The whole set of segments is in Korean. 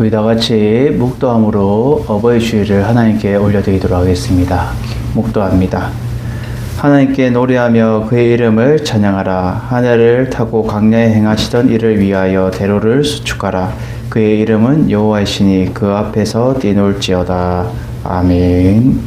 우리 다 같이 묵도함으로 어버이 주일을 하나님께 올려드리도록 하겠습니다. 묵도합니다. 하나님께 노래하며 그의 이름을 찬양하라. 하늘을 타고 광야에 행하시던 이를 위하여 대로를 수축하라. 그의 이름은 여호와이시니 그 앞에서 뛰놀지어다. 아멘.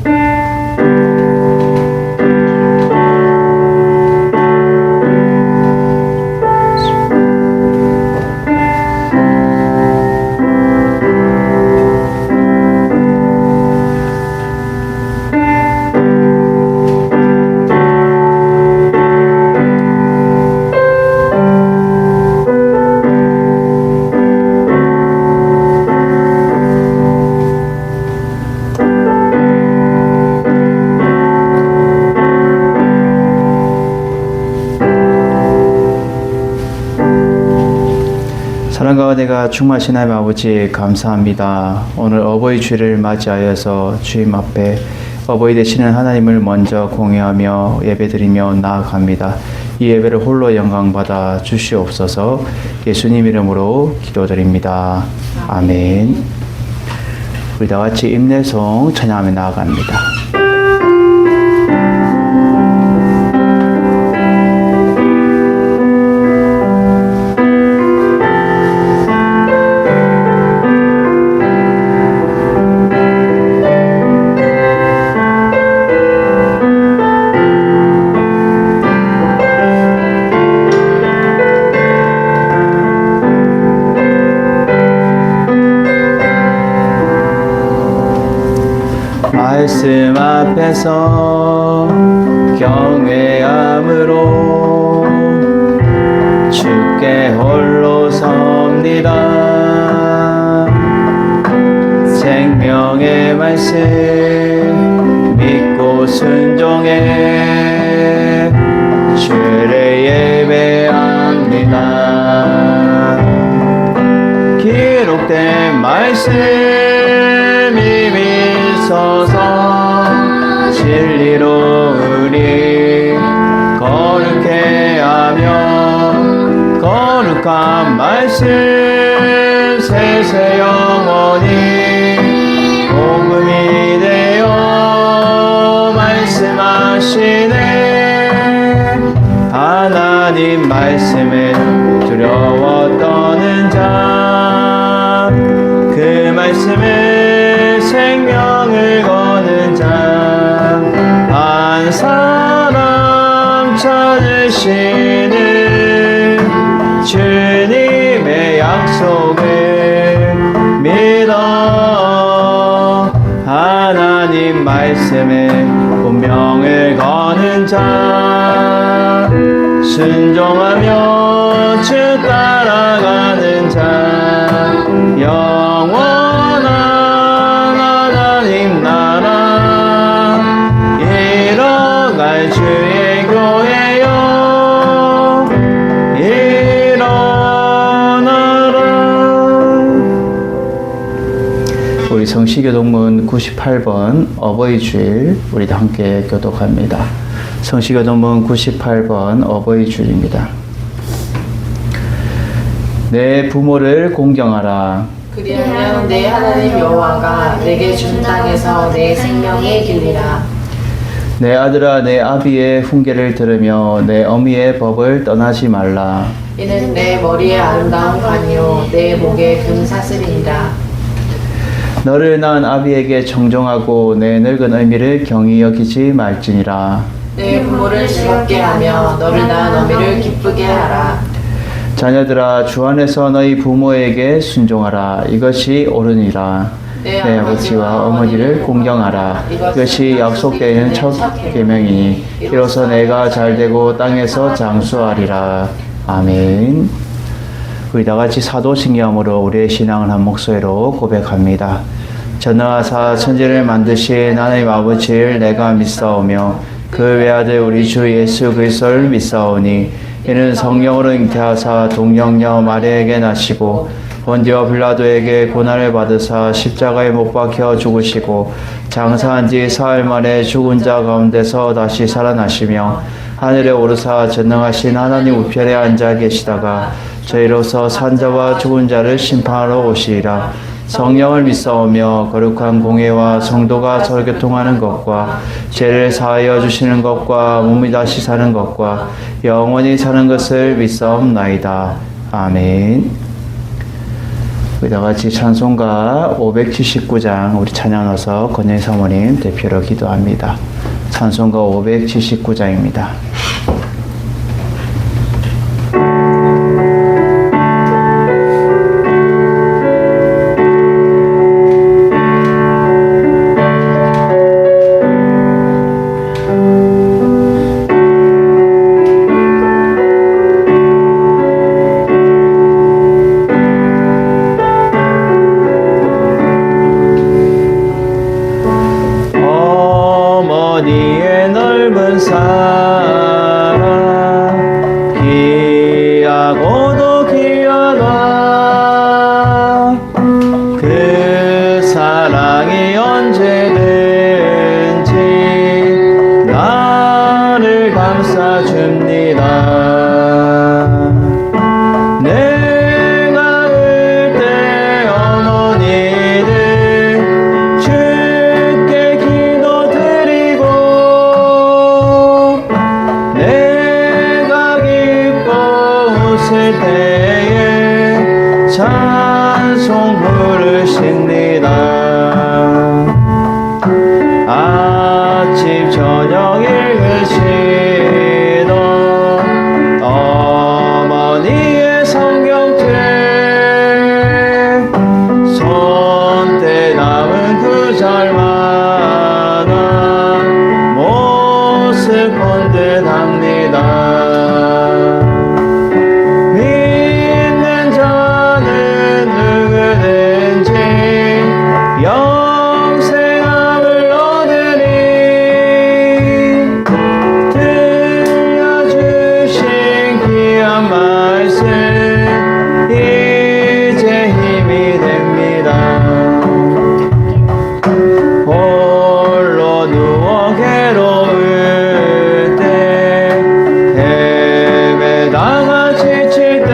사랑과 은혜가 충만하신 하나님 아버지 감사합니다. 오늘 어버이 주일을 맞이하여서 주님 앞에 어버이 되시는 하나님을 먼저 공유하며 예배드리며 나아갑니다. 이 예배를 홀로 영광받아 주시옵소서. 예수님 이름으로 기도드립니다. 아멘. 우리 다 같이 임내송 찬양하며 나아갑니다. 말씀 앞에서 경외함으로 주께 홀로 섭니다. 생명의 말씀 믿고 순종해 주를 예배합니다. 기록된 말씀이 서서 진리로 우리 거룩해 하며 거룩한 말씀 세세 영원히 복음이 되어 말씀하시네. 하나님 말씀에 두려워 떠는 자, 그 말씀에 생명을 거는 자, 한 사람 찾으시는 주님의 약속을 믿어. 하나님 말씀에 운명을 거는 자, 순종하며 주 따라가는 자, 영원한 하나님 나라 이뤄갈 주의 교회여 일어나라. 우리 성시교동문 98번 어버이 주일 우리 함께 교독합니다. 성시교동문 98번 어버이 주일입니다. 내 부모를 공경하라. 그리하면 내 하나님 여호와가 내게 준 땅에서 내 생명이 길리라. 내 아들아 내 아비의 훈계를 들으며 내 어미의 법을 떠나지 말라. 이는 내 머리에 아름다운 관이요 내 목에 금사슬이니라. 너를 낳은 아비에게 정종하고 내 늙은 어미를 경히 여기지 말지니라. 내 부모를 즐겁게 하며 너를 낳은 어미를 기쁘게 하라. 자녀들아 주 안에서 너희 부모에게 순종하라. 이것이 옳으니라. 내 아버지와 어머니를 공경하라. 이것이 약속되는 첫 계명이니 이로써 내가 잘되고 땅에서 장수하리라. 아멘. 우리 다 같이 사도신경으로 우리의 신앙을 한 목소리로 고백합니다. 전능하사 천지를 만드신 하나님 아버지를 내가 믿사오며 그 외아들 우리 주 예수 그리스도를 믿사오니 이는 성령으로 잉태하사 동정녀 마리아에게 나시고 본디오 빌라도에게 고난을 받으사 십자가에 못 박혀 죽으시고 장사한 지 사흘 만에 죽은 자 가운데서 다시 살아나시며 하늘에 오르사 전능하신 하나님 우편에 앉아 계시다가 저희로서 산자와 죽은 자를 심판하러 오시리라. 성령을 믿사오며 거룩한 공예와 성도가 설교통하는 것과 죄를 사하여 주시는 것과 몸이 다시 사는 것과 영원히 사는 것을 믿사옵나이다. 아멘. 우리 다 같이 찬송가 579장 우리 찬양하서 권영 사모님 대표로 기도합니다. 찬송가 579장입니다. 어머니의 넓은 사랑 귀하고도 귀하다. 그 사랑이 언제든지 나를 감싸줍니다. 내가 울 때 어머니들 주께 기도드리고 내가 기뻐 웃을 때에 찬송 부르십니다. 아침 저녁 읽으시던 어머니의 성경책 손때 남은 구절마다 모습 본 듯합니다. 믿는 자는 누구든지 영생함을 얻으리. 들려주신 귀한 말씀 이제 힘이 됩니다. 홀로 누워 괴로울 때 헤매다가 지칠 때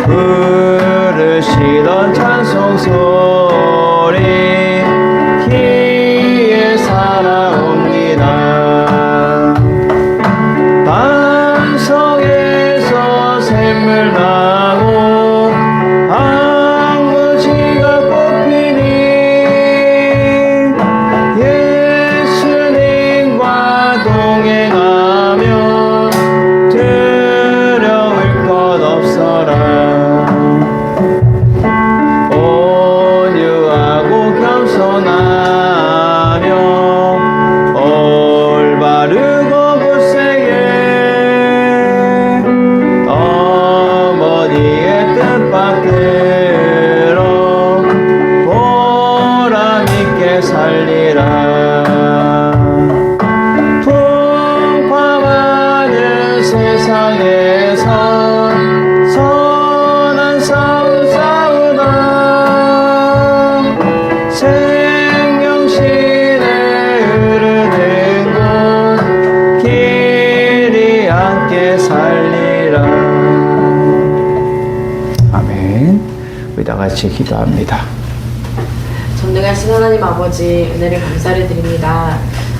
부르시던 찬송 소리 귀에 살아옵니다. 반석에서 샘물 나고 안구지가 꽃피니 예수님과 동행하며 두려울 것 없어라. 온유하고 겸손하며 올바르고 굳세게 어머니의 뜻받들어 보람있게 살리라. 풍파많은 세상에서 선한 싸움 싸우다 생명신에 흐르는 곳 길이 함께 살리라. 아멘. 우리 다 같이 기도합니다. 전능하신 하나님 아버지 은혜를 감사를 드립니다.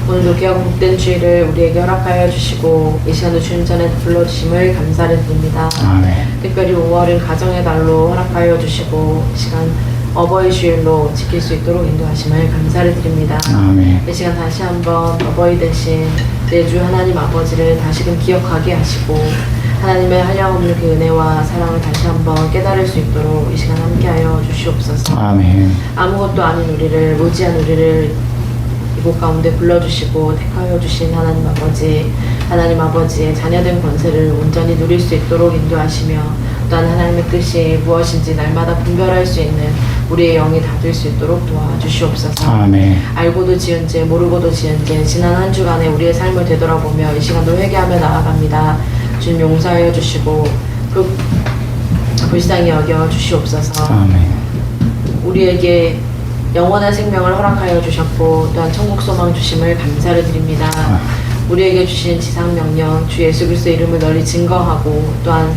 오늘도 귀하고 복된 주일을 우리에게 허락하여 주시고 이 시간도 주님 전에 불러주심을 감사를 드립니다. 아멘. 특별히 5월은 가정의 달로 허락하여 주시고 이 시간 어버이 주일로 지킬 수 있도록 인도하심을 감사를 드립니다. 아멘. 이 시간 다시 한번 어버이 대신 내 주 하나님 아버지를 다시금 기억하게 하시고 하나님의 한량없는 그 은혜와 사랑을 다시 한번 깨달을 수 있도록 이 시간 함께하여 주시옵소서. 아멘. 아무것도 아닌 우리를, 무지한 우리를 이곳 가운데 불러주시고 택하여 주신 하나님 아버지의 자녀된 권세를 온전히 누릴 수 있도록 인도하시며 또한 하나님의 뜻이 무엇인지 날마다 분별할 수 있는 우리의 영이 다질 수 있도록 도와주시옵소서. 아멘. 알고도 지은 죄 모르고도 지은 죄 지난 한 주간의 우리의 삶을 되돌아보며 이 시간도 회개하며 나아갑니다. 주님 용서하여 주시고 불쌍히 여겨 주시옵소서. 아멘. 우리에게 영원한 생명을 허락하여 주셨고 또한 천국 소망 주심을 감사를 드립니다. 우리에게 주신 지상 명령 주 예수 그리스도의 이름을 널리 증거하고 또한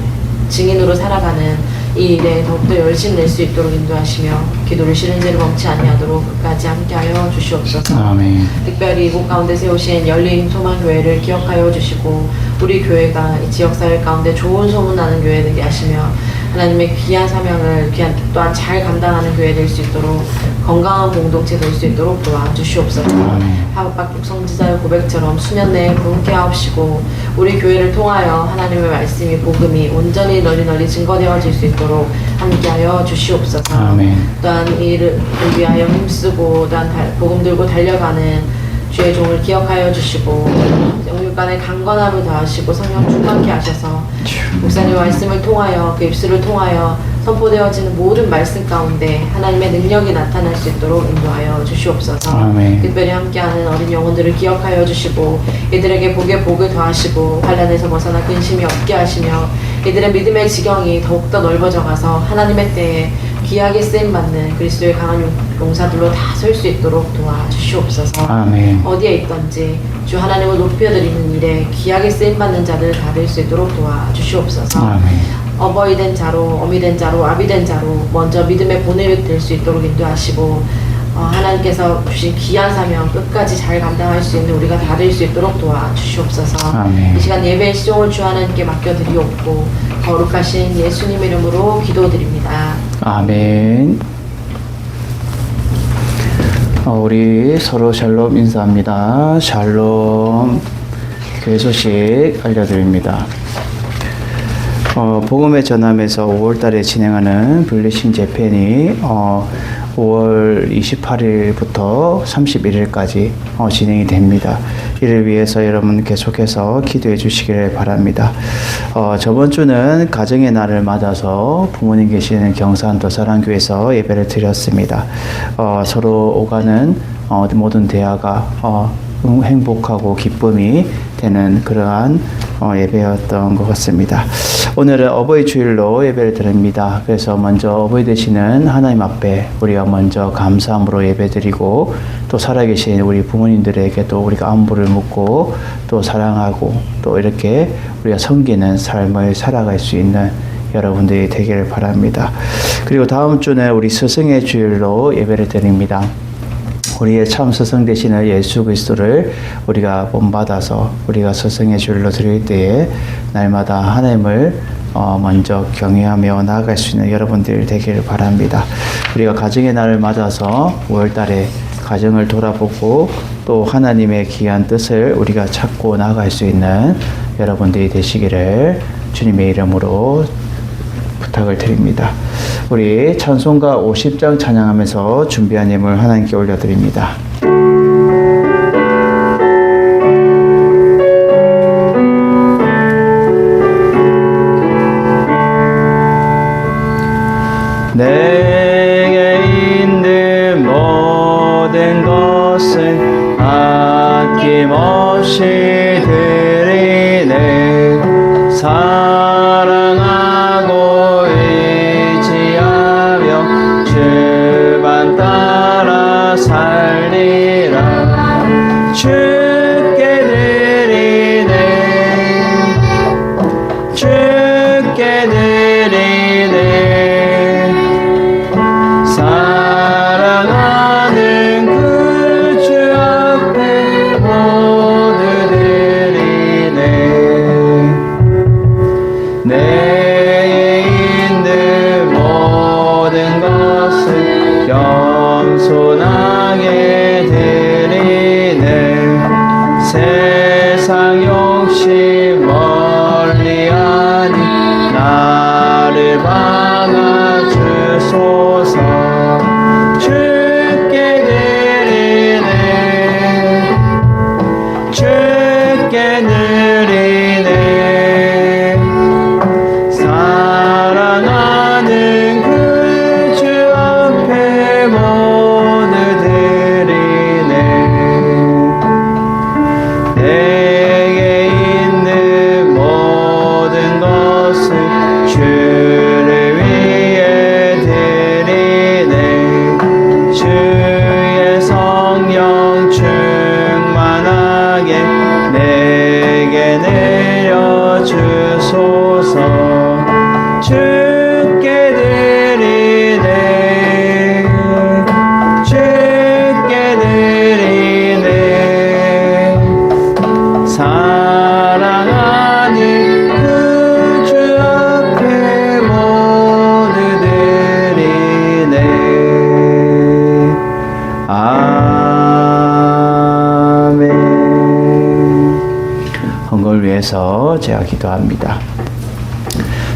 증인으로 살아가는 이 일에 더욱더 열심 낼 수 있도록 인도하시며 기도를 쉬는 죄를 멈지 아니하도록 끝까지 함께하여 주시옵소서. 아멘. 특별히 이곳 가운데 세우신 열린 소망교회를 기억하여 주시고 우리 교회가 이 지역사회 가운데 좋은 소문나는 교회 되게 하시며 하나님의 귀한 사명을 또한 잘 감당하는 교회 될 수 있도록 건강한 공동체 될 수 있도록 도와주시옵소서. 하박국 성지자의 고백처럼 수년 내에 부흥케 하옵시고 우리 교회를 통하여 하나님의 말씀이 복음이 온전히 널리 증거되어질 수 있도록 함께하여 주시옵소서. 아멘. 또한 이 일을 위하여 힘쓰고 또한 복음 들고 달려가는 주의 종을 기억하여 주시고 영육간의 강건함을 더하시고 성령 충만케 하셔서 목사님 말씀을 통하여 그 입술을 통하여 선포되어지는 모든 말씀 가운데 하나님의 능력이 나타날 수 있도록 인도하여 주시옵소서. 아멘. 특별히 함께하는 어린 영혼들을 기억하여 주시고 이들에게 복에 복을 더하시고 환난에서 벗어나 근심이 없게 하시며 이들의 믿음의 지경이 더욱더 넓어져 가서 하나님의 때에 귀하게 쓰임받는 그리스도의 강한 용사들로 다 설 수 있도록 도와주시옵소서. 아멘. 어디에 있던지 주 하나님을 높여드리는 일에 귀하게 쓰임받는 자들 다 될 수 있도록 도와주시옵소서. 아멘. 어버이 된 자로 어미 된 자로 아비 된 자로 먼저 믿음의 본을 될 수 있도록 인도하시고 하나님께서 주신 귀한 사명 끝까지 잘 감당할 수 있는 우리가 다 될 수 있도록 도와주시옵소서. 아멘. 이 시간 예배의 시종을 주 하나님께 맡겨드리옵고 거룩하신 예수님 이름으로 기도드립니다. 아멘. 우리 서로 샬롬 인사합니다. 샬롬. 교회 소식 알려드립니다. 복음의 전함에서 5월달에 진행하는 블리싱 재팬이 5월 28일부터 31일까지 진행이 됩니다. 이를 위해서 여러분 계속해서 기도해 주시기를 바랍니다. 저번 주는 가정의 날을 맞아서 부모님 계시는 경산도 사랑교회에서 예배를 드렸습니다. 서로 오가는 모든 대화가 행복하고 기쁨이 되는 그러한 예배였던 것 같습니다. 오늘은 어버이 주일로 예배를 드립니다. 그래서 먼저 어버이 되시는 하나님 앞에 우리가 먼저 감사함으로 예배드리고 또 살아계신 우리 부모님들에게 또 우리가 안부를 묻고 또 사랑하고 또 이렇게 우리가 섬기는 삶을 살아갈 수 있는 여러분들이 되기를 바랍니다. 그리고 다음 주는 우리 스승의 주일로 예배를 드립니다. 우리의 참 스승 되시는 예수 그리스도를 우리가 본받아서 우리가 스승의 주일로 드릴 때에 날마다 하나님을 먼저 경외하며 나아갈 수 있는 여러분들 되기를 바랍니다. 우리가 가정의 날을 맞아서 5월달에 가정을 돌아보고 또 하나님의 귀한 뜻을 우리가 찾고 나아갈 수 있는 여러분들이 되시기를 주님의 이름으로 부탁을 드립니다. 우리 찬송가 50장 찬양하면서 준비한 예물 하나님께 올려드립니다. 내게 있는 모든 것은 아낌없이 드리네. 사랑하고 의지하며 주만 따라 살리라. 주께 드리네. 주께 드리네. 사랑하는 그 주 앞에 모두 드리네. 위해서 제가 기도합니다.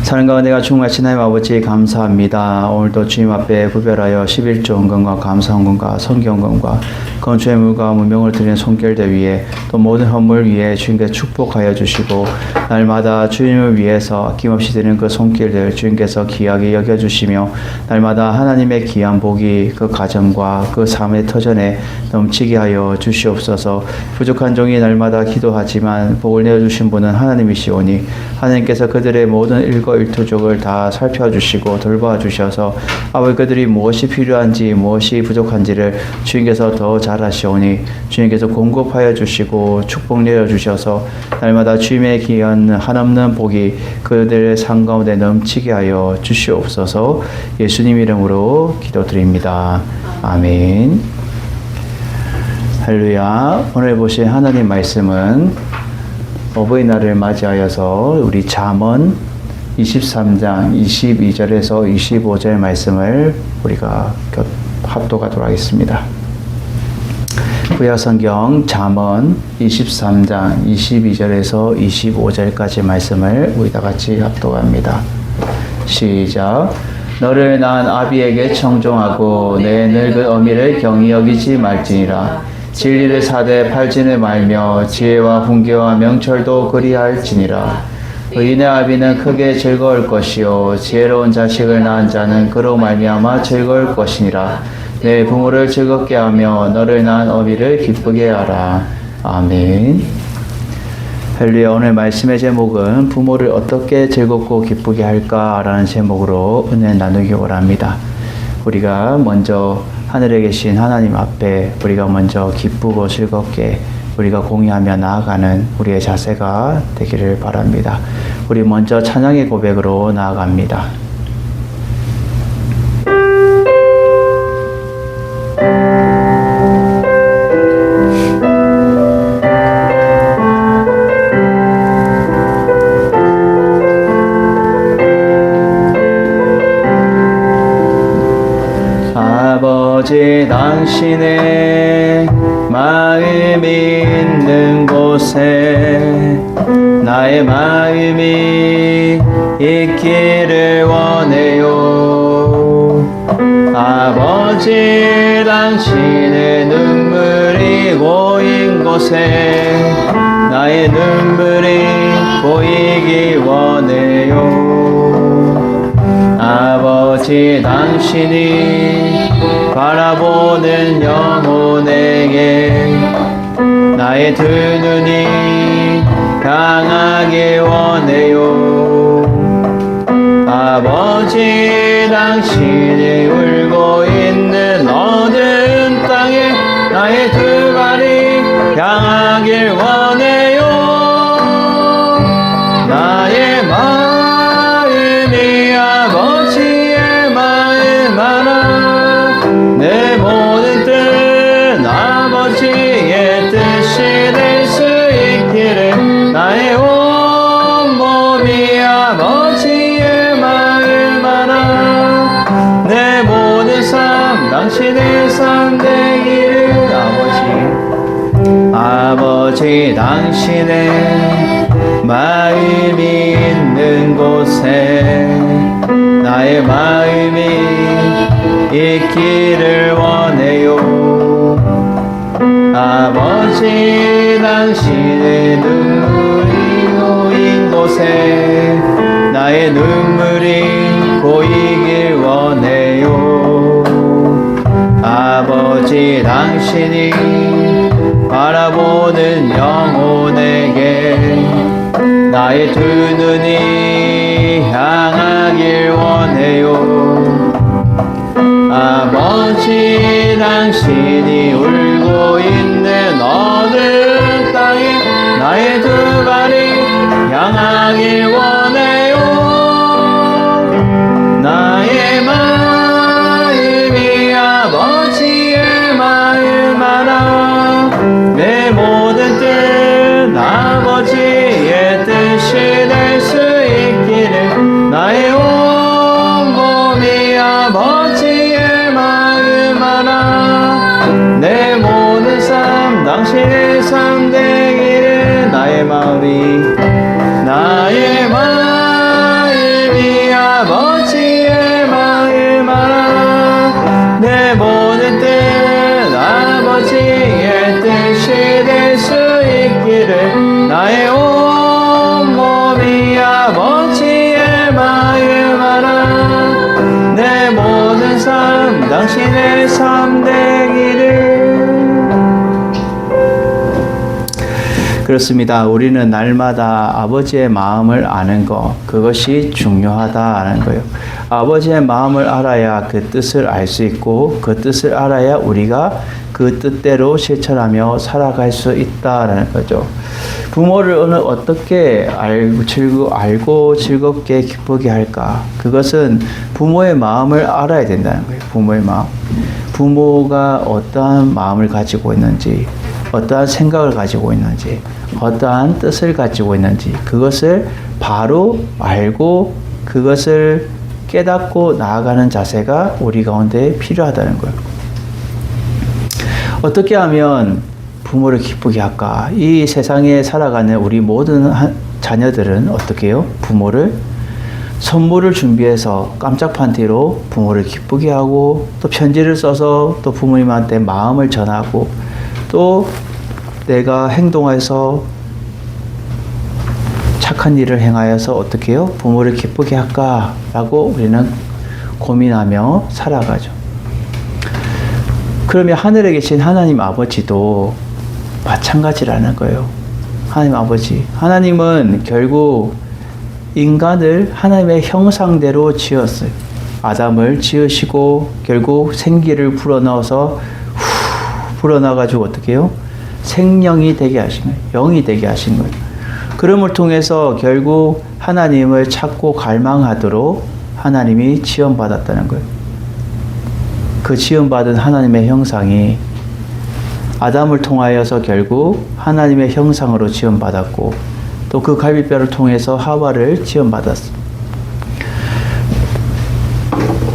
사는 가운데 내가 충만하신 하나님 아버지 감사합니다. 오늘도 주님 앞에 구별하여 11조 헌금과 감사 헌금과 성기 헌금과 건축의 물과 무명을 드리는 손길대 위에 또 모든 헌물 위에 주님께서 축복하여 주시고 날마다 주님을 위해서 아낌없이 드리는 그 손길들 주님께서 귀하게 여겨주시며 날마다 하나님의 귀한 복이 그 가정과 그 삶의 터전에 넘치게 하여 주시옵소서. 부족한 종이 날마다 기도하지만 복을 내어주신 분은 하나님이시오니 하나님께서 그들의 모든 일거일투족을 다 살펴주시고 돌봐주셔서 아버지 그들이 무엇이 필요한지 무엇이 부족한지를 주님께서 더 잘하시오니 주님께서 공급하여 주시고 축복 내려주셔서 날마다 주님의 귀한 한없는 복이 그들의 삶 가운데 넘치게 하여 주시옵소서. 예수님 이름으로 기도드립니다. 아멘. 할렐루야. 오늘 보신 하나님 말씀은 어버이날을 맞이하여서 우리 잠언 23장 22절에서 25절 말씀을 우리가 합독하도록 하겠습니다. 구약성경 잠언 23장 22절에서 25절까지 말씀을 우리 다 같이 합독합니다. 시작. 너를 낳은 아비에게 청종하고 내 늙은 어미를 경히 여기지 말지니라. 진리를 사되 팔진을 말며 지혜와 훈계와 명철도 그리할지니라. 의인의 아비는 크게 즐거울 것이요 지혜로운 자식을 낳은 자는 그로 말미암아 즐거울 것이니라. 내 부모를 즐겁게 하며 너를 낳은 어미를 기쁘게 하라. 아멘. 할렐루야. 오늘 말씀의 제목은 부모를 어떻게 즐겁고 기쁘게 할까라는 제목으로 은혜 나누기 원합니다. 우리가 먼저 하늘에 계신 하나님 앞에 우리가 먼저 기쁘고 즐겁게 우리가 공유하며 나아가는 우리의 자세가 되기를 바랍니다. 우리 먼저 찬양의 고백으로 나아갑니다. 아버지 당신의 마음이 있는 곳에 나의 마음이 있기를 원해요. 아버지 당신의 눈물이 고인 곳에 나의 눈물이 고이기 원해요. 아버지 당신이 바라보는 영혼에게 나의 두 눈이 향하길 원해요. 아버지 당신이 울고 있는 어두운 땅에 나의 두 발이 향하길 원해요. 나의 마음이 아버지의 마음 하나 내 모든 뜻 아버지의 뜻이 될 수 있기를 나의 온 몸이 아버지의 마음 하나 내 모든 삶 당신의 삶 되기를 아버지 당신의 마음이 있는 곳에 나의 마음이 있기를 원해요. 아버지 당신의 눈물이 고인 곳에 나의 눈물이 고이길 원해요. 아버지 당신이 바라보는 영혼에게 나의 두 눈이 향하길 원해요. 아버지 당신이 울고 있는 어느 땅에 나의 두 발이 향하길 원해요. 나의 마음이 아버지의 마음 하나 내 모든 뜻 아버지의 뜻이 될 수 있기를 나의 온 몸이 아버지의 마음 하나 내 모든 삶 당신의 삶 되기를 나의 마음이 나의 마음이 아버지의 마음 알아. 내 모든 뜻 아버지의 뜻이 될 수 있기를. 나의 온 몸이 아버지의 마음 알아. 내 모든 삶 당신의 삶 되기를. 그렇습니다. 우리는 날마다 아버지의 마음을 아는 것, 그것이 중요하다는 거예요. 아버지의 마음을 알아야 그 뜻을 알 수 있고, 그 뜻을 알아야 우리가 그 뜻대로 실천하며 살아갈 수 있다라는 거죠. 부모를 어떻게 알고 즐겁게 기쁘게 할까? 그것은 부모의 마음을 알아야 된다는 거예요. 부모의 마음. 부모가 어떠한 마음을 가지고 있는지, 어떠한 생각을 가지고 있는지, 어떠한 뜻을 가지고 있는지, 그것을 바로 알고 그것을 깨닫고 나아가는 자세가 우리 가운데 필요하다는 거예요. 어떻게 하면 부모를 기쁘게 할까? 이 세상에 살아가는 우리 모든 자녀들은 어떻게 해요? 부모를 선물을 준비해서 깜짝 판티로 부모를 기쁘게 하고, 또 편지를 써서 또 부모님한테 마음을 전하고, 또 내가 행동해서 착한 일을 행하여서 어떻게 해요? 부모를 기쁘게 할까라고 우리는 고민하며 살아가죠. 그러면 하늘에 계신 하나님 아버지도 마찬가지라는 거예요. 하나님 아버지. 하나님은 결국 인간을 하나님의 형상대로 지었어요. 아담을 지으시고 결국 생기를 불어넣어서 불어넣어가지고 어떻게 해요? 생명이 되게 하신 거예요. 영이 되게 하신 거예요. 그럼을 통해서 결국 하나님을 찾고 갈망하도록 하나님이 지원받았다는 거예요. 그 지원받은 하나님의 형상이 아담을 통하여서 결국 하나님의 형상으로 지원받았고, 또 그 갈비뼈를 통해서 하와를 지원받았습니다.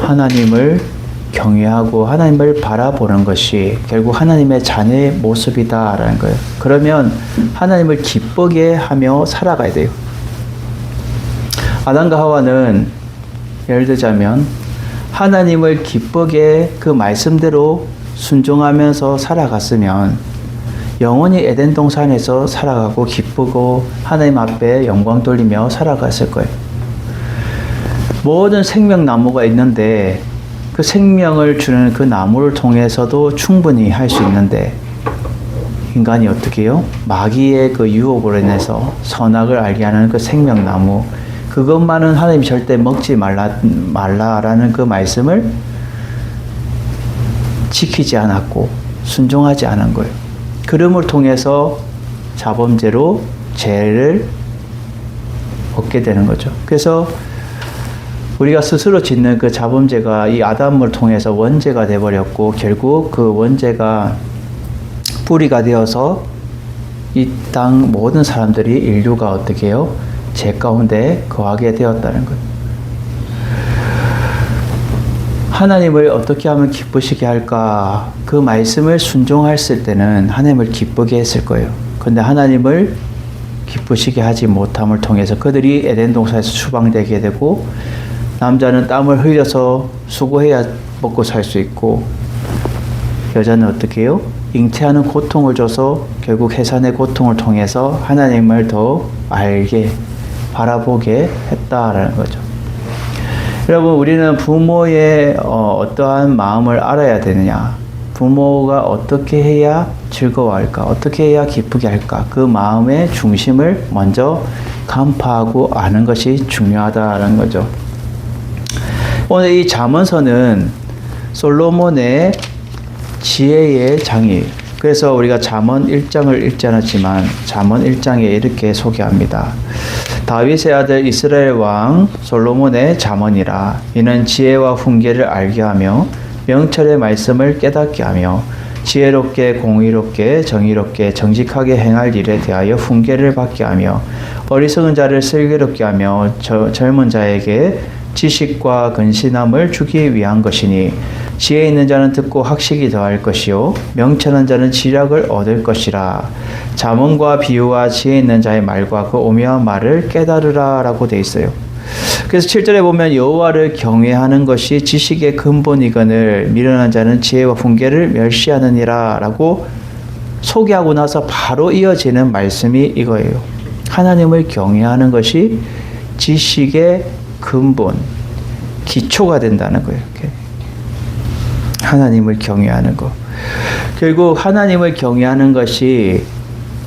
하나님을 경외하고 하나님을 바라보는 것이 결국 하나님의 자녀의 모습이다라는 거예요. 그러면 하나님을 기쁘게 하며 살아가야 돼요. 아담과 하와는 예를 들자면 하나님을 기쁘게 그 말씀대로 순종하면서 살아갔으면 영원히 에덴 동산에서 살아가고 기쁘고 하나님 앞에 영광 돌리며 살아갔을 거예요. 모든 생명나무가 있는데 그 생명을 주는 그 나무를 통해서도 충분히 할 수 있는데, 인간이 어떻게 해요? 마귀의 그 유혹으로 인해서 선악을 알게 하는 그 생명나무, 그것만은 하나님이 절대 먹지 말라라는 그 말씀을 지키지 않았고 순종하지 않은 거예요. 그름을 통해서 자범죄로 죄를 얻게 되는 거죠. 그래서 우리가 스스로 짓는 그 자범죄가 이 아담을 통해서 원죄가 되어버렸고, 결국 그 원죄가 뿌리가 되어서 이 땅 모든 사람들이, 인류가 어떻게 해요? 죄 가운데 거하게 되었다는 것. 하나님을 어떻게 하면 기쁘시게 할까? 그 말씀을 순종했을 때는 하나님을 기쁘게 했을 거예요. 그런데 하나님을 기쁘시게 하지 못함을 통해서 그들이 에덴 동산에서 추방되게 되고, 남자는 땀을 흘려서 수고해야 먹고 살 수 있고, 여자는 어떻게 해요? 잉태하는 고통을 줘서 결국 해산의 고통을 통해서 하나님을 더 알게, 바라보게 했다라는 거죠. 여러분, 우리는 부모의 어떠한 마음을 알아야 되느냐? 부모가 어떻게 해야 즐거워할까? 어떻게 해야 기쁘게 할까? 그 마음의 중심을 먼저 간파하고 아는 것이 중요하다는 거죠. 오늘 이 잠언서는 솔로몬의 지혜의 장이에요. 그래서 우리가 잠언 1장을 읽지 않았지만 잠언 1장에 이렇게 소개합니다. 다윗의 아들 이스라엘 왕 솔로몬의 잠언이라. 이는 지혜와 훈계를 알게 하며 명철의 말씀을 깨닫게 하며 지혜롭게 공의롭게 정의롭게 정직하게 행할 일에 대하여 훈계를 받게 하며 어리석은 자를 슬기롭게 하며 젊은 자에게 지식과 근신함을 주기 위한 것이니, 지혜 있는 자는 듣고 학식이 더할 것이요 명철한 자는 지략을 얻을 것이라. 잠언과 비유와 지혜 있는 자의 말과 그 오묘한 말을 깨달으라라고 돼 있어요. 그래서 7절에 보면 여호와를 경외하는 것이 지식의 근본이거늘 미련한 자는 지혜와 훈계를 멸시하느니라라고 소개하고 나서 바로 이어지는 말씀이 이거예요. 하나님을 경외하는 것이 지식의 근본, 기초가 된다는 거예요. 이렇게. 하나님을 경외하는 것. 결국 하나님을 경외하는 것이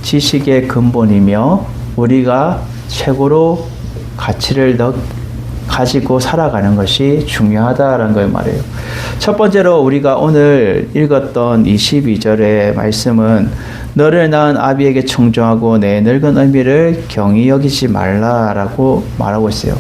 지식의 근본이며 우리가 최고로 가치를 가지고 살아가는 것이 중요하다라는 걸 말해요. 첫 번째로 우리가 오늘 읽었던 22절의 말씀은 너를 낳은 아비에게 청종하고 내 늙은 어미를 경히 여기지 말라라고 말하고 있어요.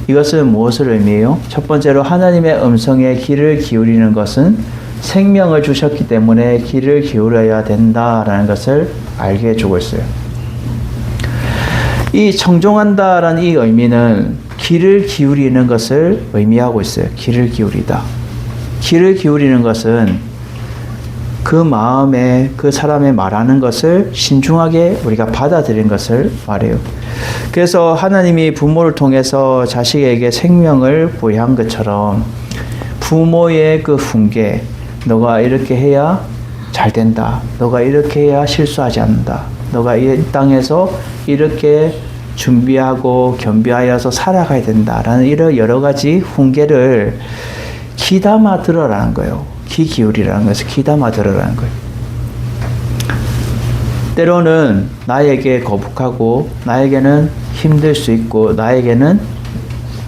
이것은 무엇을 의미해요? 첫 번째로 하나님의 음성에 귀를 기울이는 것은 생명을 주셨기 때문에 귀를 기울여야 된다라는 것을 알게 해주고 있어요. 이 청종한다라는 이 의미는 귀를 기울이는 것을 의미하고 있어요. 귀를 기울이다. 귀를 기울이는 것은 그 마음에 그 사람의 말하는 것을 신중하게 우리가 받아들인 것을 말해요. 그래서 하나님이 부모를 통해서 자식에게 생명을 부여한 것처럼 부모의 그 훈계, 너가 이렇게 해야 잘 된다. 너가 이렇게 해야 실수하지 않는다. 너가 이 땅에서 이렇게 준비하고 겸비하여서 살아가야 된다라는 이런 여러 가지 훈계를 귀담아 들어라는 거예요. 귀 기울이라는 것을 귀담아 들어라는 거예요. 때로는 나에게 거북하고 나에게는 힘들 수 있고 나에게는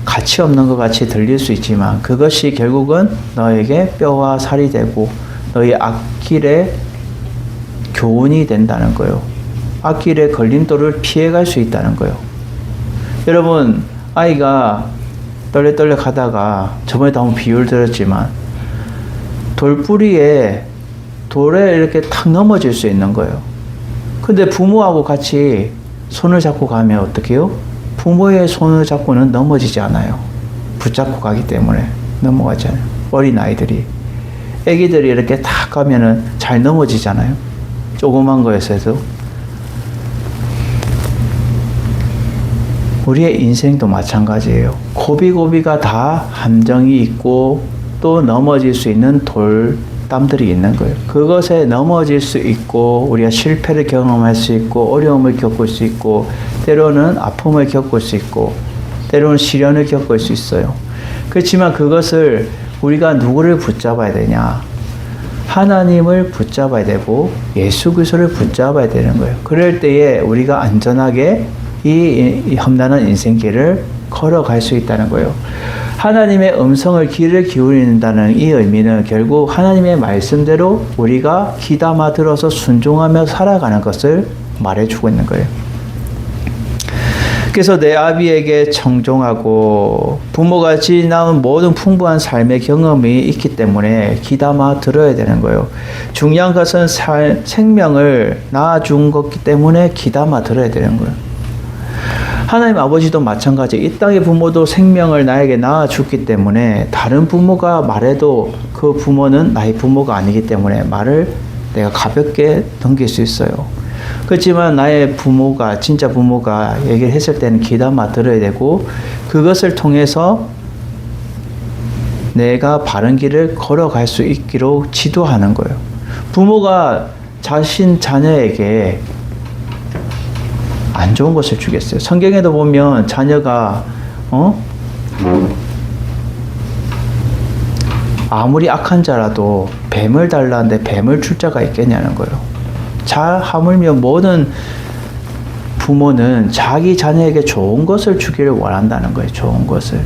가치 없는 것 같이 들릴 수 있지만 그것이 결국은 너에게 뼈와 살이 되고 너의 앞길에 교훈이 된다는 거예요. 앞길의 걸림돌을 피해갈 수 있다는 거예요. 여러분, 아이가 떨레떨레 가다가 저번에도 한번 비유를 들었지만 돌뿌리에 돌에 이렇게 탁 넘어질 수 있는 거예요. 근데 부모하고 같이 손을 잡고 가면 어떻게 해요? 부모의 손을 잡고는 넘어지지 않아요. 붙잡고 가기 때문에 넘어가잖아요. 어린아이들이. 애기들이 이렇게 탁 가면은 잘 넘어지잖아요. 조그만 거에서도. 우리의 인생도 마찬가지예요. 고비고비가 다 함정이 있고 또 넘어질 수 있는 돌담들이 있는 거예요. 그것에 넘어질 수 있고 우리가 실패를 경험할 수 있고 어려움을 겪을 수 있고 때로는 아픔을 겪을 수 있고 때로는 시련을 겪을 수 있어요. 그렇지만 그것을 우리가 누구를 붙잡아야 되냐? 하나님을 붙잡아야 되고 예수 그리스도를 붙잡아야 되는 거예요. 그럴 때에 우리가 안전하게 이 험난한 인생길을 걸어갈 수 있다는 거예요. 하나님의 음성을 귀를 기울인다는 이 의미는 결국 하나님의 말씀대로 우리가 귀담아 들어서 순종하며 살아가는 것을 말해주고 있는 거예요. 그래서 내 아비에게 청종하고 부모같이 낳은 모든 풍부한 삶의 경험이 있기 때문에 귀담아 들어야 되는 거예요. 중요한 것은 생명을 낳아준 것기 때문에 귀담아 들어야 되는 거예요. 하나님 아버지도 마찬가지. 이 땅의 부모도 생명을 나에게 낳아줬기 때문에 다른 부모가 말해도 그 부모는 나의 부모가 아니기 때문에 말을 내가 가볍게 넘길 수 있어요. 그렇지만 나의 부모가 진짜 부모가 얘기를 했을 때는 귀담아 들어야 되고 그것을 통해서 내가 바른 길을 걸어갈 수 있기로 지도하는 거예요. 부모가 자녀에게 안 좋은 것을 주겠어요. 성경에도 보면 자녀가 아무리 악한 자라도 뱀을 달라는데 뱀을 줄 자가 있겠냐는 거예요. 하물며 모든 부모는 자기 자녀에게 좋은 것을 주기를 원한다는 거예요. 좋은 것을.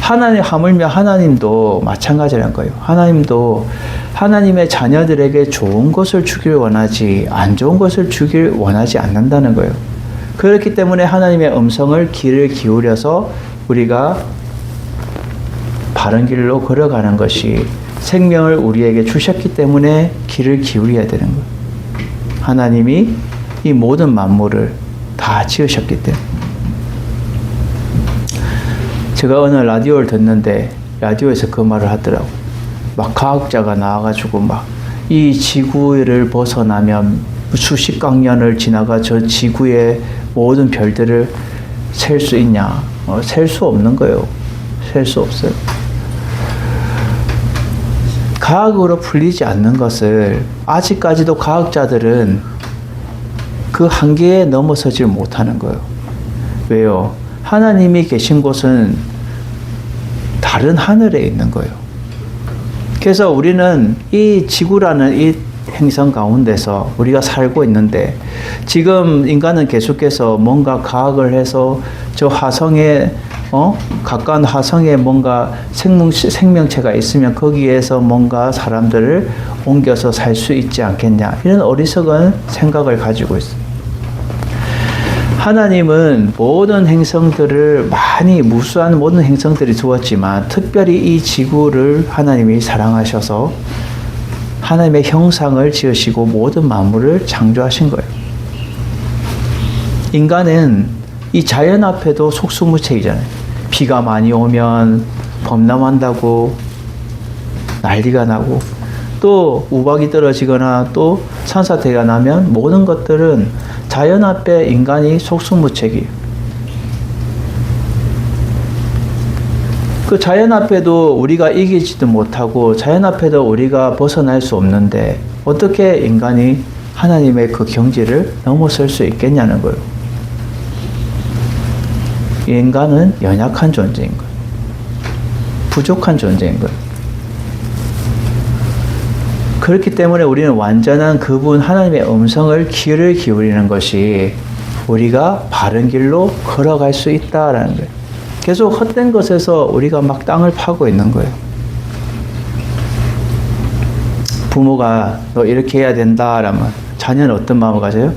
하물며 하나님도 마찬가지라는 거예요. 하나님도 하나님의 자녀들에게 좋은 것을 주길 원하지 안 좋은 것을 주길 원하지 않는다는 거예요. 그렇기 때문에 하나님의 음성을 귀를 기울여서 우리가 바른 길로 걸어가는 것이 생명을 우리에게 주셨기 때문에 귀를 기울여야 되는 거예요. 하나님이 이 모든 만물을 다 지으셨기 때문에. 제가 어느 라디오를 듣는데 라디오에서 그 말을 하더라고요. 막 과학자가 나와가지고 막 이 지구를 벗어나면 수십억 년을 지나가 저 지구의 모든 별들을 셀 수 있냐? 셀 수 없는 거예요. 셀 수 없어요. 과학으로 풀리지 않는 것을 아직까지도 과학자들은 그 한계에 넘어서질 못하는 거예요. 왜요? 하나님이 계신 곳은 다른 하늘에 있는 거예요. 그래서 우리는 이 지구라는 이 행성 가운데서 우리가 살고 있는데 지금 인간은 계속해서 뭔가 과학을 해서 저 화성에 가까운 화성에 뭔가 생명체가 있으면 거기에서 뭔가 사람들을 옮겨서 살 수 있지 않겠냐 이런 어리석은 생각을 가지고 있습니다. 하나님은 모든 행성들을 많이 무수한 모든 행성들이 주었지만 특별히 이 지구를 하나님이 사랑하셔서 하나님의 형상을 지으시고 모든 만물을 창조하신 거예요. 인간은 이 자연 앞에도 속수무책이잖아요. 비가 많이 오면 범람한다고 난리가 나고 또 우박이 떨어지거나 또 산사태가 나면 모든 것들은 자연 앞에 인간이 속수무책이에요. 그 자연 앞에도 우리가 이기지도 못하고 자연 앞에도 우리가 벗어날 수 없는데 어떻게 인간이 하나님의 그 경지를 넘어설 수 있겠냐는 거예요. 인간은 연약한 존재인 거예요. 부족한 존재인 거예요. 그렇기 때문에 우리는 완전한 그분 하나님의 음성을 귀를 기울이는 것이 우리가 바른 길로 걸어갈 수 있다라는 거예요. 계속 헛된 것에서 우리가 막 땅을 파고 있는 거예요. 부모가 너 이렇게 해야 된다라면 자녀는 어떤 마음을 가져요?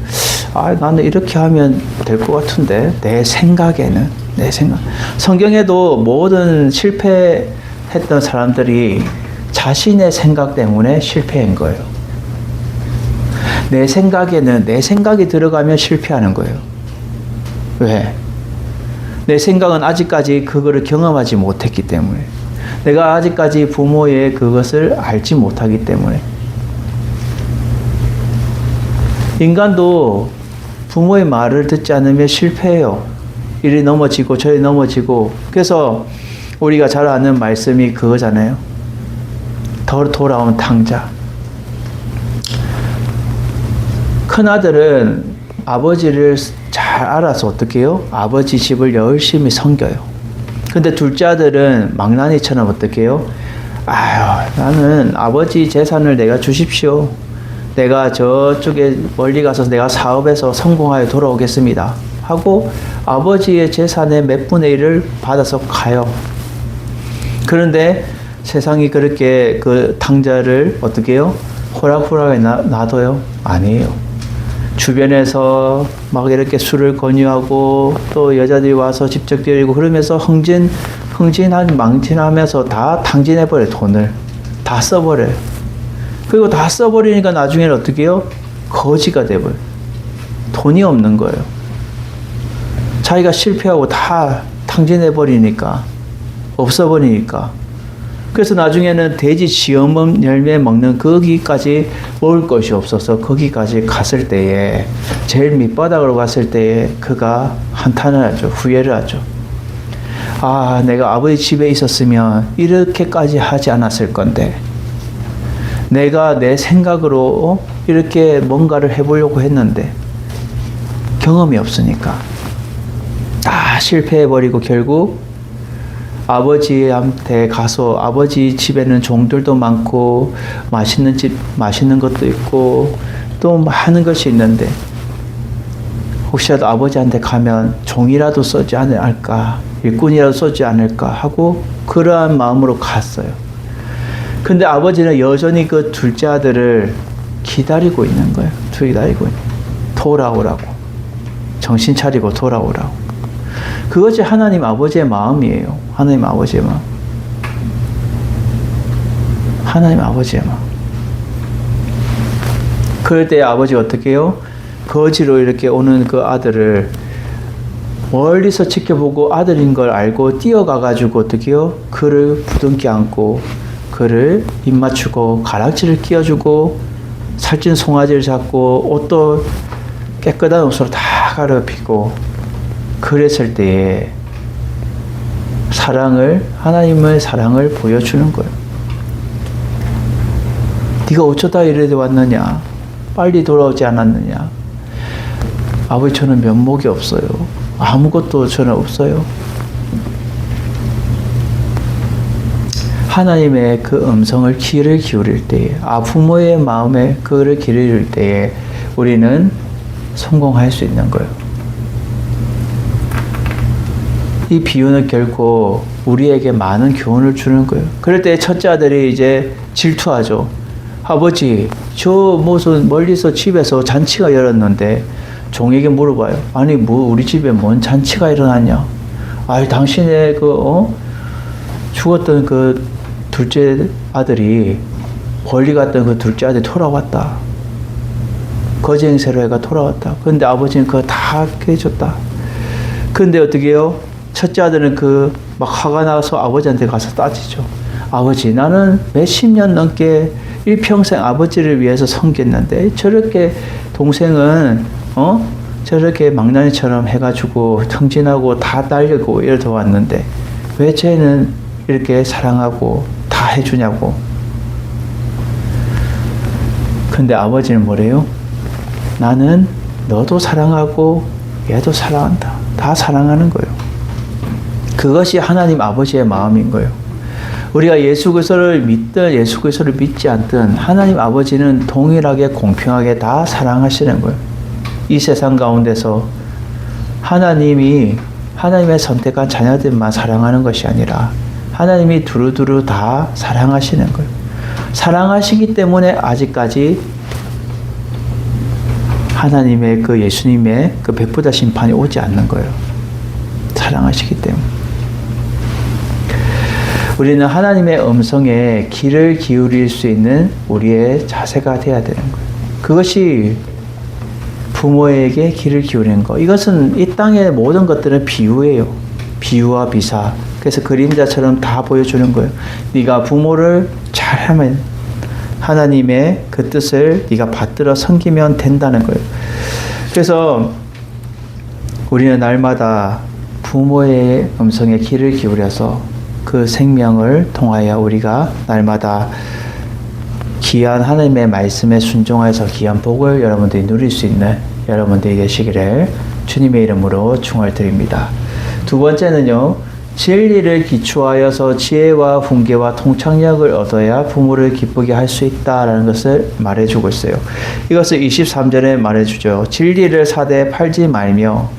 나는 이렇게 하면 될 것 같은데 내 생각에는 내 생각. 성경에도 모든 실패했던 사람들이 자신의 생각 때문에 실패한 거예요. 내 생각에는 내 생각이 들어가면 실패하는 거예요. 왜? 내 생각은 아직까지 그거를 경험하지 못했기 때문에. 내가 아직까지 부모의 그것을 알지 못하기 때문에. 인간도 부모의 말을 듣지 않으면 실패해요. 이리 넘어지고 저리 넘어지고. 그래서 우리가 잘 아는 말씀이 그거잖아요. 돌아온 탕자. 큰아들은 아버지를 잘 알아서 어떻게 해요? 아버지 집을 열심히 섬겨요. 근데 둘째 아들은 망나니처럼 어떻게 해요? 나는 아버지 재산을 내가 주십시오. 내가 저쪽에 멀리 가서 내가 사업에서 성공하여 돌아오겠습니다. 하고 아버지의 재산의 몇 분의 1을 받아서 가요. 그런데 세상이 그렇게 그 탕자를 어떻게 해요? 호락호락하게 놔둬요? 아니에요. 주변에서 막 이렇게 술을 권유하고 또 여자들이 와서 집적 때리고 그러면서 망신하면서 다 탕진해버려요. 돈을 다 써버려요. 그리고 다 써버리니까 나중에는 어떻게 해요? 거지가 돼버려요. 돈이 없는 거예요. 자기가 실패하고 다 탕진해버리니까 없어버리니까. 그래서 나중에는 돼지 지엄 열매 먹는 거기까지 먹을 것이 없어서 거기까지 갔을 때에 제일 밑바닥으로 갔을 때에 그가 한탄을 하죠. 후회를 하죠. 내가 아버지 집에 있었으면 이렇게까지 하지 않았을 건데 내가 내 생각으로 이렇게 뭔가를 해보려고 했는데 경험이 없으니까 다 실패해버리고 결국 아버지한테 가서 아버지 집에는 종들도 많고 맛있는 것도 있고 또 많은 것이 있는데 혹시라도 아버지한테 가면 종이라도 써지 않을까 일꾼이라도 써지 않을까 하고 그러한 마음으로 갔어요. 근데 아버지는 여전히 그 둘째 아들을 기다리고 있는 거예요. 기다리고 돌아오라고. 정신 차리고 돌아오라고. 그것이 하나님 아버지의 마음이에요. 하나님 아버지의 마음. 하나님 아버지의 마음. 그럴 때 아버지가 어떻게 해요? 거지로 이렇게 오는 그 아들을 멀리서 지켜보고 아들인 걸 알고 뛰어가가지고 어떻게 해요? 그를 부둥켜 안고 그를 입 맞추고 가락지를 끼워주고 살찐 송아지를 잡고 옷도 깨끗한 옷으로 다 갈아입히고 그랬을 때에 하나님의 사랑을 보여주는 거예요. 네가 어쩌다 이래 왔느냐? 빨리 돌아오지 않았느냐? 아버지, 저는 면목이 없어요. 아무것도 저는 없어요. 하나님의 그 음성을 귀를 기울일 때에, 부모의 마음에 그를 기울일 때에 우리는 성공할 수 있는 거예요. 이 비유는 결코 우리에게 많은 교훈을 주는 거예요. 그럴 때 첫째 아들이 이제 질투하죠. 아버지, 저 무슨 멀리서 집에서 잔치가 일어났는데 종에게 물어봐요. 아니, 우리 집에 뭔 잔치가 일어났냐? 당신의 죽었던 그 둘째 아들이, 권리 갔던 그 둘째 아들이 돌아왔다. 거지 행세로 해가 돌아왔다. 그런데 아버지는 그거 다 해줬다. 근데 어떻게 해요? 첫째 아들은 막 화가 나서 아버지한테 가서 따지죠. 아버지, 나는 몇십 년 넘게 일평생 아버지를 위해서 섬겼는데 저렇게 동생은 저렇게 망나니처럼 해가지고 청진하고 다 딸리고 이러다 왔는데 왜 쟤는 이렇게 사랑하고 다 해주냐고. 근데 아버지는 뭐래요? 나는 너도 사랑하고 얘도 사랑한다. 다 사랑하는 거예요. 그것이 하나님 아버지의 마음인 거예요. 우리가 예수 그리스도를 믿든 예수 그리스도를 믿지 않든 하나님 아버지는 동일하게 공평하게 다 사랑하시는 거예요. 이 세상 가운데서 하나님의 선택한 자녀들만 사랑하는 것이 아니라 하나님이 두루두루 다 사랑하시는 거예요. 사랑하시기 때문에 아직까지 하나님의 그 예수님의 그 백보다 심판이 오지 않는 거예요. 사랑하시기 때문에. 우리는 하나님의 음성에 귀를 기울일 수 있는 우리의 자세가 되어야 되는 거예요. 그것이 부모에게 귀를 기울이는 것. 이것은 이 땅의 모든 것들은 비유예요. 비유와 비사. 그래서 그림자처럼 다 보여주는 거예요. 네가 부모를 잘하면 하나님의 그 뜻을 네가 받들어 섬기면 된다는 거예요. 그래서 우리는 날마다 부모의 음성에 귀를 기울여서 그 생명을 통하여 우리가 날마다 귀한 하나님의 말씀에 순종해서 귀한 복을 여러분들이 누릴 수 있는 여러분들이 되시기를 주님의 이름으로 축원을 드립니다. 두 번째는요, 진리를 기초하여서 지혜와 훈계와 통찰력을 얻어야 부모를 기쁘게 할 수 있다라는 것을 말해주고 있어요. 이것을 23절에 말해주죠. 진리를 사대에 팔지 말며.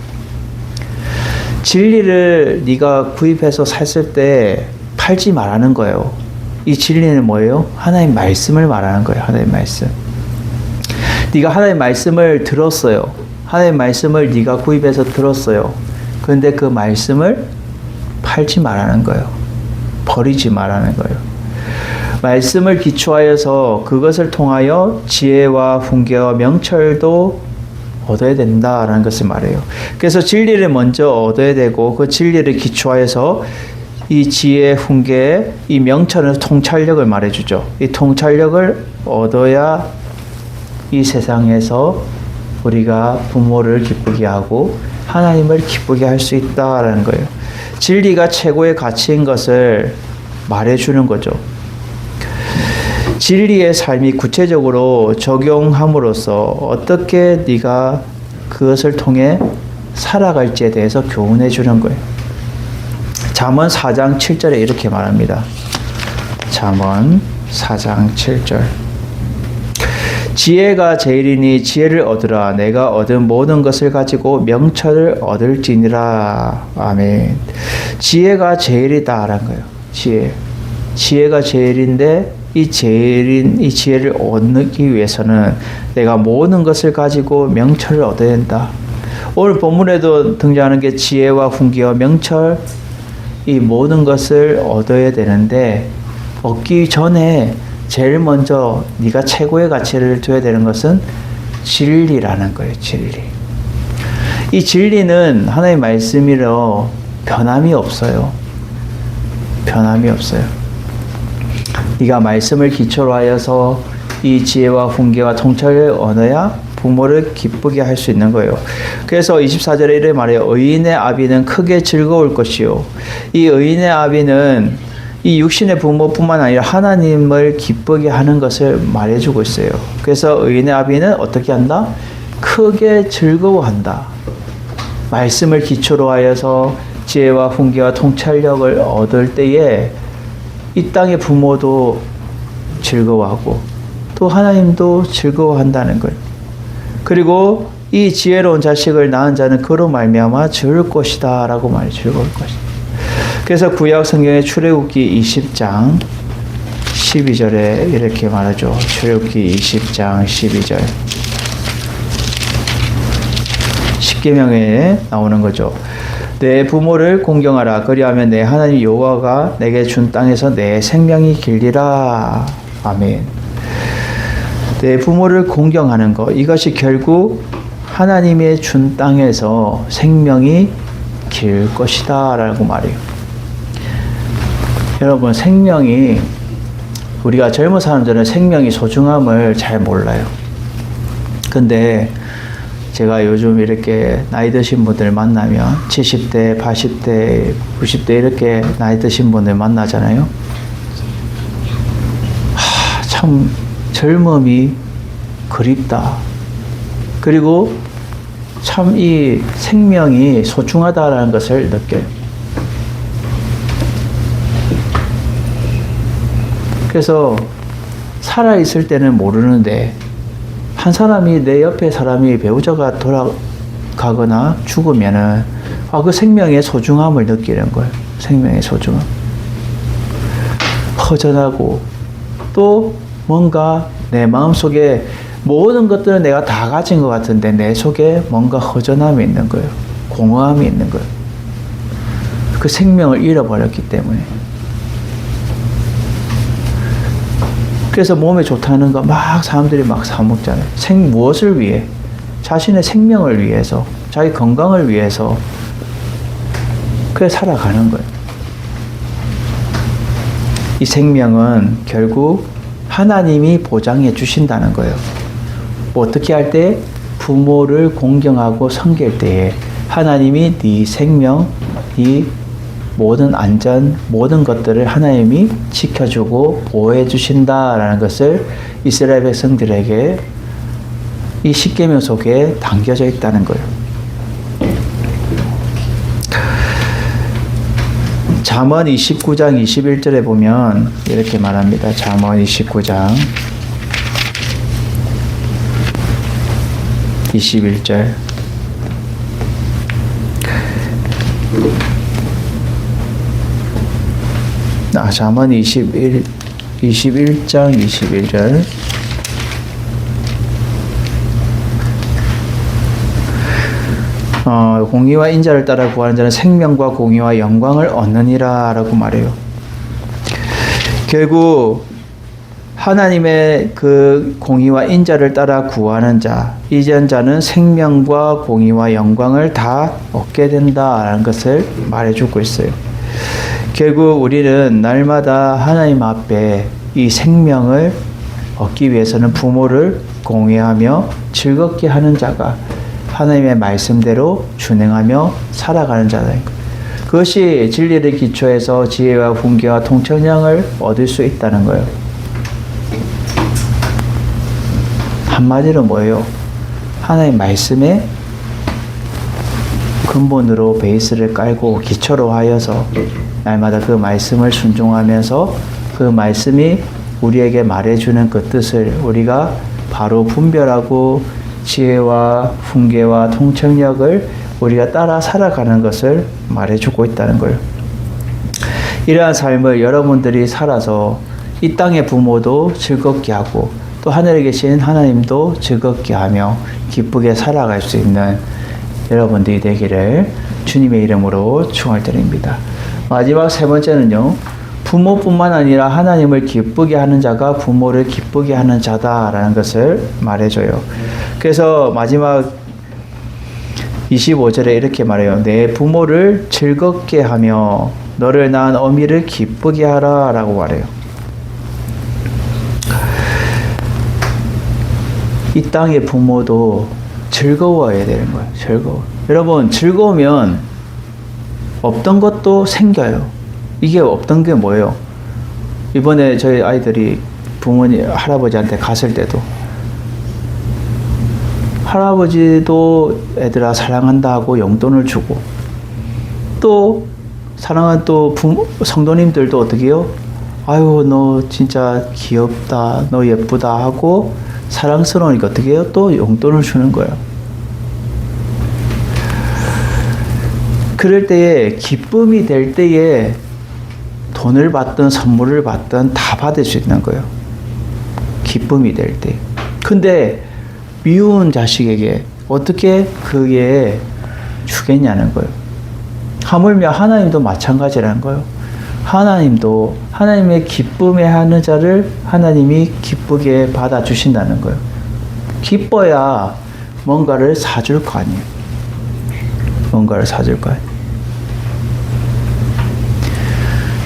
진리를 네가 구입해서 샀을 때 팔지 말라는 거예요. 이 진리는 뭐예요? 하나님 말씀을 말하는 거예요. 하나님 말씀. 네가 하나님 말씀을 들었어요. 하나님 말씀을 네가 구입해서 들었어요. 그런데 그 말씀을 팔지 말라는 거예요. 버리지 말라는 거예요. 말씀을 기초하여서 그것을 통하여 지혜와 훈계와 명철도 얻어야 된다라는 것을 말해요. 그래서 진리를 먼저 얻어야 되고 그 진리를 기초하여서 이 지혜, 훈계, 이 명철은 통찰력을 말해주죠. 이 통찰력을 얻어야 이 세상에서 우리가 부모를 기쁘게 하고 하나님을 기쁘게 할 수 있다라는 거예요. 진리가 최고의 가치인 것을 말해주는 거죠. 진리의 삶이 구체적으로 적용함으로써 어떻게 네가 그것을 통해 살아갈지에 대해서 교훈해 주는 거예요. 잠언 4장 7절에 이렇게 말합니다. 잠언 4장 7절. 지혜가 제일이니 지혜를 얻으라. 내가 얻은 모든 것을 가지고 명철을 얻을지니라. 아멘. 지혜가 제일이다라는 거예요. 지혜가 제일인데 이 지혜를 얻기 위해서는 내가 모든 것을 가지고 명철을 얻어야 된다. 오늘 본문에도 등장하는 게 지혜와 훈계와 명철, 이 모든 것을 얻어야 되는데 얻기 전에 제일 먼저 네가 최고의 가치를 둬야 되는 것은 진리라는 거예요. 진리. 이 진리는 하나님의 말씀이라 변함이 없어요. 변함이 없어요. 네가 말씀을 기초로 하여서 이 지혜와 훈계와 통찰을 얻어야 부모를 기쁘게 할 수 있는 거예요. 그래서 24절에 이렇게 말해요. 의인의 아비는 크게 즐거울 것이요. 이 의인의 아비는 이 육신의 부모뿐만 아니라 하나님을 기쁘게 하는 것을 말해주고 있어요. 그래서 의인의 아비는 어떻게 한다? 크게 즐거워한다. 말씀을 기초로 하여서 지혜와 훈계와 통찰력을 얻을 때에 이 땅의 부모도 즐거워하고 또 하나님도 즐거워한다는 거예요. 그리고 이 지혜로운 자식을 낳은 자는 그로 말미암아 즐거울 것이다 라고 말해요. 즐거울 것이다. 그래서 구약 성경의 출애굽기 20장 12절에 이렇게 말하죠. 출애굽기 20장 12절. 십계명에 나오는 거죠. 내 부모를 공경하라. 그리하면 내 하나님 여호와가 내게 준 땅에서 내 생명이 길리라. 아멘. 내 부모를 공경하는 것, 이것이 결국 하나님의 준 땅에서 생명이 길 것이다 라고 말해요. 여러분, 생명이, 우리가 젊은 사람들은 생명이 소중함을 잘 몰라요. 근데 제가 요즘 이렇게 나이 드신 분들 만나면 70대, 80대, 90대 이렇게 나이 드신 분들 만나잖아요. 참 젊음이 그립다. 그리고 참 이 생명이 소중하다라는 것을 느껴요. 그래서 살아있을 때는 모르는데 한 사람이, 내 옆에 사람이 배우자가 돌아가거나 죽으면은 그 생명의 소중함을 느끼는 거예요. 생명의 소중함. 허전하고 또 뭔가 내 마음속에 모든 것들은 내가 다 가진 것 같은데 내 속에 뭔가 허전함이 있는 거예요. 공허함이 있는 거예요. 그 생명을 잃어버렸기 때문에. 그래서 몸에 좋다는 거 막 사람들이 막 사먹잖아요. 무엇을 위해? 자신의 생명을 위해서, 자기 건강을 위해서 그래 살아가는 거예요. 이 생명은 결국 하나님이 보장해 주신다는 거예요. 뭐 어떻게 할 때? 부모를 공경하고 섬길 때에 하나님이 네 생명, 네 모든 안전, 모든 것들을 하나님이 지켜주고 보호해 주신다라는 것을 이스라엘 백성들에게 이 십계명 속에 담겨져 있다는 거예요. 잠언 29장 21절에 보면 이렇게 말합니다. 잠언 29장 21절. 잠언 21장 21절. 공의와 인자를 따라 구하는 자는 생명과 공의와 영광을 얻느니라 라고 말해요. 결국 하나님의 그 공의와 인자를 따라 구하는 자, 이전 자는 생명과 공의와 영광을 다 얻게 된다라는 것을 말해주고 있어요. 결국 우리는 날마다 하나님 앞에 이 생명을 얻기 위해서는 부모를 공의하며 즐겁게 하는 자가 하나님의 말씀대로 준행하며 살아가는 자다. 그것이 진리를 기초해서 지혜와 훈계와 통찰력을 얻을 수 있다는 거예요. 한마디로 뭐예요? 하나님 말씀에 근본으로 베이스를 깔고 기초로 하여서 날마다 그 말씀을 순종하면서 그 말씀이 우리에게 말해주는 그 뜻을 우리가 바로 분별하고 지혜와 훈계와 통찰력을 우리가 따라 살아가는 것을 말해주고 있다는 거예요. 이러한 삶을 여러분들이 살아서 이 땅의 부모도 즐겁게 하고 또 하늘에 계신 하나님도 즐겁게 하며 기쁘게 살아갈 수 있는 여러분들이 되기를 주님의 이름으로 축원드립니다. 마지막 세 번째는요. 부모뿐만 아니라 하나님을 기쁘게 하는 자가 부모를 기쁘게 하는 자다라는 것을 말해줘요. 그래서 마지막 25절에 이렇게 말해요. 내 부모를 즐겁게 하며 너를 낳은 어미를 기쁘게 하라 라고 말해요. 이 땅의 부모도 즐거워야 되는 거예요. 즐거워. 여러분, 즐거우면 없던 것도 생겨요. 이게 없던 게 뭐예요? 이번에 저희 아이들이 부모님, 할아버지한테 갔을 때도 할아버지도 애들아 사랑한다 하고 용돈을 주고, 또 사랑하는 또 성도님들도 어떻게 해요? 아유, 너 진짜 귀엽다, 너 예쁘다 하고 사랑스러우니까 어떻게 해요? 또 용돈을 주는 거예요. 그럴 때에 기쁨이 될 때에 돈을 받든 선물을 받든 다 받을 수 있는 거예요. 기쁨이 될 때. 근데 미운 자식에게 어떻게 그게 주겠냐는 거예요. 하물며 하나님도 마찬가지라는 거예요. 하나님도 하나님의 기쁨에 하는 자를 하나님이 기쁘게 받아주신다는 거예요. 기뻐야 뭔가를 사줄 거 아니에요. 뭔가를 사줄 거 아니에요.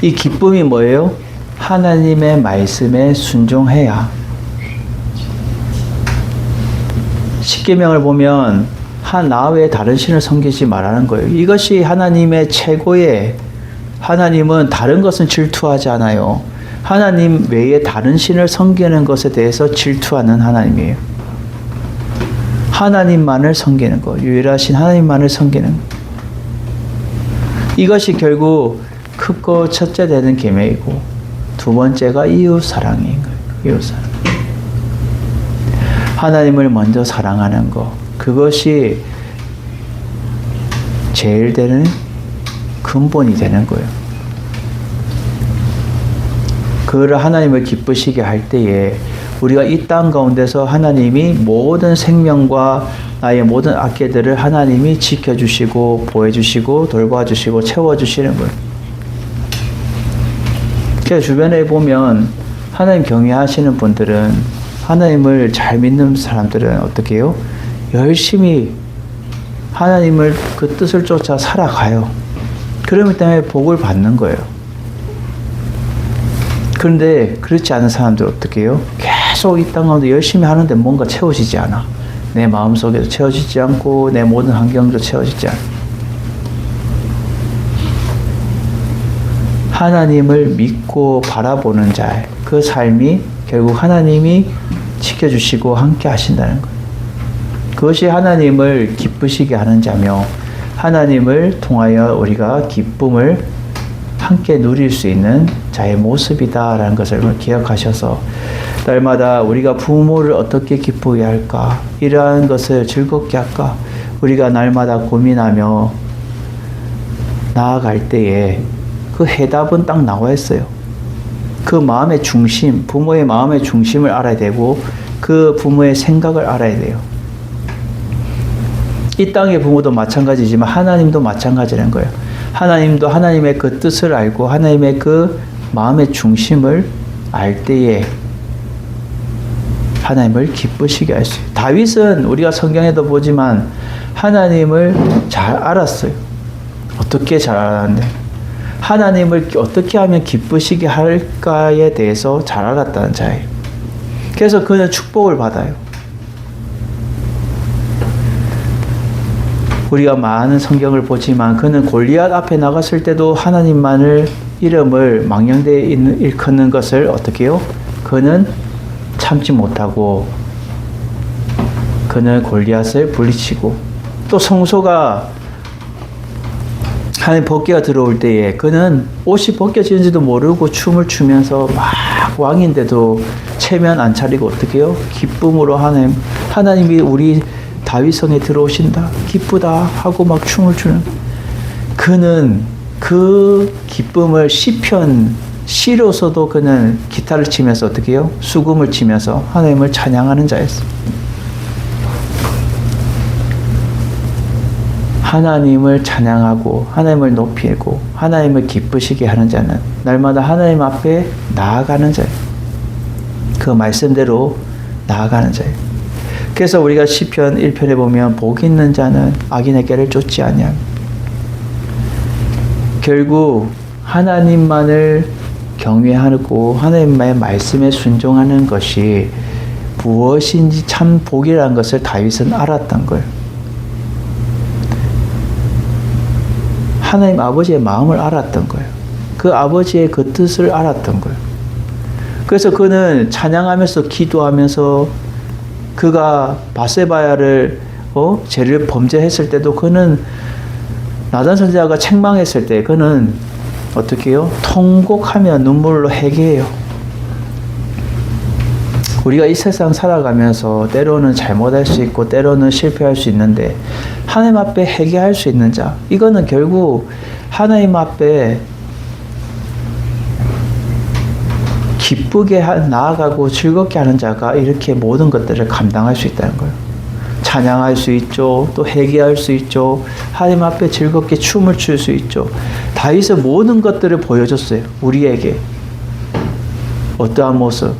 이 기쁨이 뭐예요? 하나님의 말씀에 순종해야. 십계명을 보면 나 외에 다른 신을 섬기지 말라는 거예요. 이것이 하나님의 최고의, 하나님은 다른 것은 질투하지 않아요. 하나님 외에 다른 신을 섬기는 것에 대해서 질투하는 하나님이에요. 하나님만을 섬기는 것, 유일하신 하나님만을 섬기는 것. 이것이 결국 크고 첫째 되는 계명이고, 두 번째가 이웃 사랑인 거예요. 이웃 사랑. 하나님을 먼저 사랑하는 것, 그것이 제일 되는 근본이 되는 거예요. 그를 하나님을 기쁘시게 할 때에 우리가 이 땅 가운데서 하나님이 모든 생명과 나의 모든 악계들을 하나님이 지켜주시고 보호해주시고 돌봐주시고 채워주시는 거예요. 그래서 주변에 보면 하나님 경외하시는 분들은, 하나님을 잘 믿는 사람들은 어떻게 해요? 열심히 하나님을 그 뜻을 쫓아 살아가요. 그러기 때문에 복을 받는 거예요. 그런데 그렇지 않은 사람들 어떻게 해요? 계속 이 땅 가운데 열심히 하는데 뭔가 채워지지 않아. 내 마음속에도 채워지지 않고 내 모든 환경도 채워지지 않아. 하나님을 믿고 바라보는 자, 그 삶이 결국 하나님이 지켜주시고 함께 하신다는 거예요. 그것이 하나님을 기쁘시게 하는 자며, 하나님을 통하여 우리가 기쁨을 함께 누릴 수 있는 자의 모습이다라는 것을 기억하셔서, 날마다 우리가 부모를 어떻게 기쁘게 할까, 이러한 것을 즐겁게 할까, 우리가 날마다 고민하며 나아갈 때에 그 해답은 딱 나와 있어요. 그 마음의 중심, 부모의 마음의 중심을 알아야 되고, 그 부모의 생각을 알아야 돼요. 이 땅의 부모도 마찬가지지만 하나님도 마찬가지라는 거예요. 하나님도 하나님의 그 뜻을 알고 하나님의 그 마음의 중심을 알 때에 하나님을 기쁘시게 할 수 있어요. 다윗은 우리가 성경에도 보지만 하나님을 잘 알았어요. 어떻게 잘 알았는데? 하나님을 어떻게 하면 기쁘시게 할까에 대해서 잘 알았다는 자예요. 그래서 그는 축복을 받아요. 우리가 많은 성경을 보지만 그는 골리앗 앞에 나갔을 때도 하나님만을 이름을 망령되이 일컫는 것을 어떻게 해요? 그는 참지 못하고 그는 골리앗을 물리치고, 또 성소가 하나님 법궤가 들어올 때에 그는 옷이 벗겨지는지도 모르고 춤을 추면서 막 왕인데도 체면 안 차리고 어떻게 해요? 기쁨으로 하나님이 우리 다윗성에 들어오신다, 기쁘다 하고 막 춤을 추는, 그는 그 기쁨을 시로서도 그는 기타를 치면서 어떻게 해요? 수금을 치면서 하나님을 찬양하는 자였습니다. 하나님을 찬양하고 하나님을 높이고 하나님을 기쁘시게 하는 자는 날마다 하나님 앞에 나아가는 자예요. 그 말씀대로 나아가는 자예요. 그래서 우리가 시편 1편에 보면 복 있는 자는 악인의 꾀를 쫓지 아니하며, 결국 하나님만을 경외하고 하나님의 말씀에 순종하는 것이 무엇인지 참 복이라는 것을 다윗은 알았던 거예요. 하나님 아버지의 마음을 알았던 거예요. 그 아버지의 그 뜻을 알았던 거예요. 그래서 그는 찬양하면서 기도하면서 그가 바세바야를 죄를 범죄했을 때도 그는 나단 선지자가 책망했을 때 그는 어떻게 해요? 통곡하며 눈물로 회개해요. 우리가 이 세상 살아가면서 때로는 잘못할 수 있고 때로는 실패할 수 있는데 하나님 앞에 회개할 수 있는 자, 이거는 결국 하나님 앞에 기쁘게 나아가고 즐겁게 하는 자가 이렇게 모든 것들을 감당할 수 있다는 거예요. 찬양할 수 있죠. 또 회개할 수 있죠. 하나님 앞에 즐겁게 춤을 출 수 있죠. 다윗은 모든 것들을 보여줬어요. 우리에게. 어떠한 모습,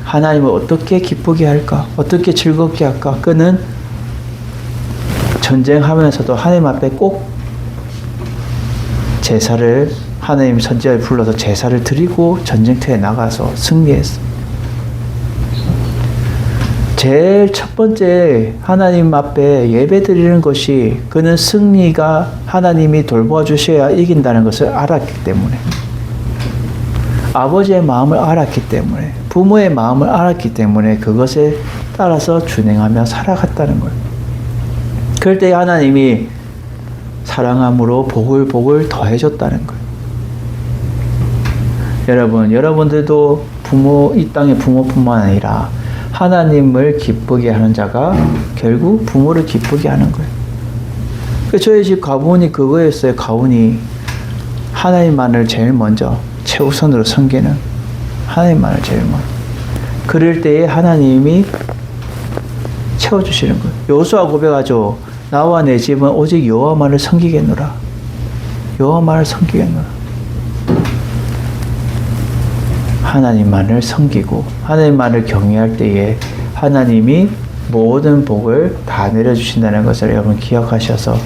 하나님을 어떻게 기쁘게 할까? 어떻게 즐겁게 할까? 그는 전쟁하면서도 하나님 앞에 꼭 제사를, 하나님 선지자를 불러서 제사를 드리고 전쟁터에 나가서 승리했어. 제일 첫 번째 하나님 앞에 예배 드리는 것이 그는 승리가 하나님이 돌봐주셔야 이긴다는 것을 알았기 때문에, 아버지의 마음을 알았기 때문에, 부모의 마음을 알았기 때문에 그것에 따라서 준행하며 살아갔다는 거예요. 그럴 때 하나님이 사랑함으로 복을 더해줬다는 거예요. 여러분들도 이 땅의 부모뿐만 아니라 하나님을 기쁘게 하는 자가 결국 부모를 기쁘게 하는 거예요. 저희 집 가훈이 그거였어요. 가훈이 하나님만을 제일 먼저 최우선으로 섬기는, 하나님만을 제일 먼저. 그럴 때에 하나님이 채워주시는 거예요. 여호수아 고백하죠. 나와 내 집은 오직 여호와만을 섬기겠노라. 여호와만을 섬기겠노라. 하나님만을 섬기고 하나님만을 경외할 때에 하나님이 모든 복을 다 내려주신다는 것을 여러분 기억하셔서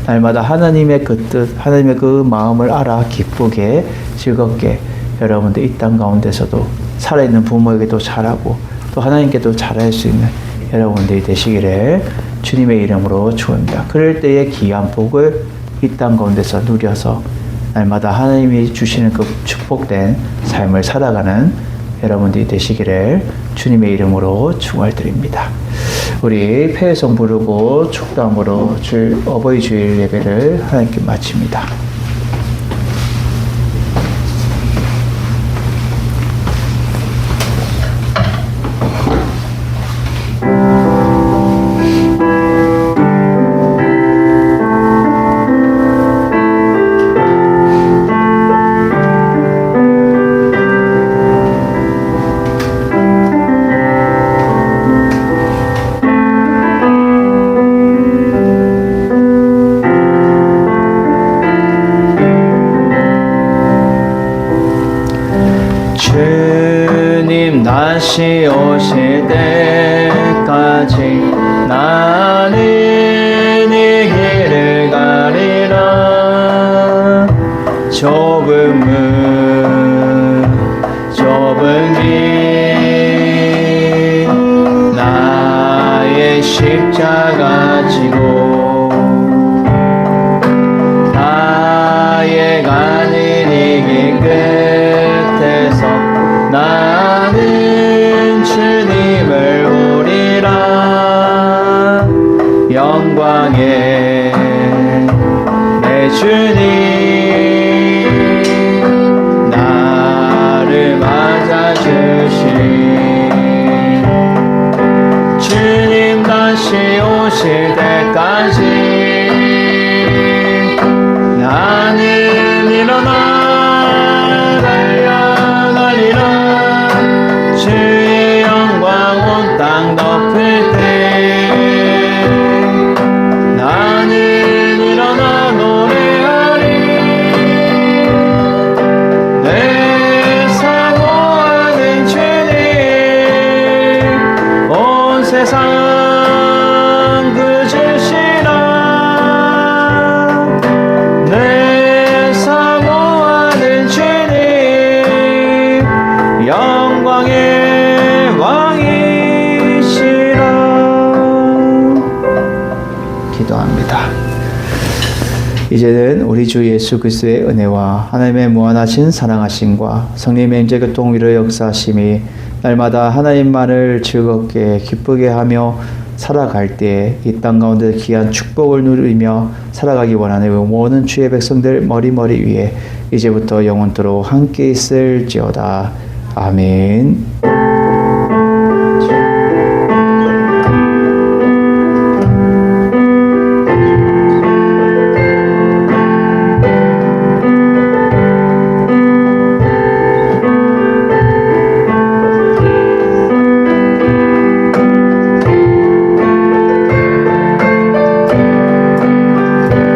날마다 하나님의 그 뜻, 하나님의 그 마음을 알아 기쁘게 즐겁게 여러분들 이 땅 가운데서도 살아있는 부모에게도 잘하고 또 하나님께도 잘할 수 있는 여러분들이 되시기를 주님의 이름으로 축원합니다. 그럴 때의 귀한 복을 이 땅 가운데서 누려서 날마다 하나님이 주시는 그 축복된 삶을 살아가는 여러분들이 되시기를 주님의 이름으로 축원드립니다. 우리 폐회성 부르고 축도함으로 어버이 주일 예배를 하나님께 마칩니다. 주님 다시 오실 때까지 나는 이 길을 가리라. 좁은 길 나의 십자가 지고 나의 가는 이 길 끝에서 나는 주님을 보리라. 영광의 내 주님 나를 맞아주신 주님 다시 오실 때까지 이제는 우리 주 예수 그리스도의 은혜와 하나님의 무한하신 사랑하심과 성령의 임재교통 위로 역사하심이 날마다 하나님만을 즐겁게 기쁘게 하며 살아갈 때 이 땅 가운데 귀한 축복을 누리며 살아가기 원하는 모든 주의 백성들 머리머리 위에 이제부터 영원토록 함께 있을지어다. 아멘.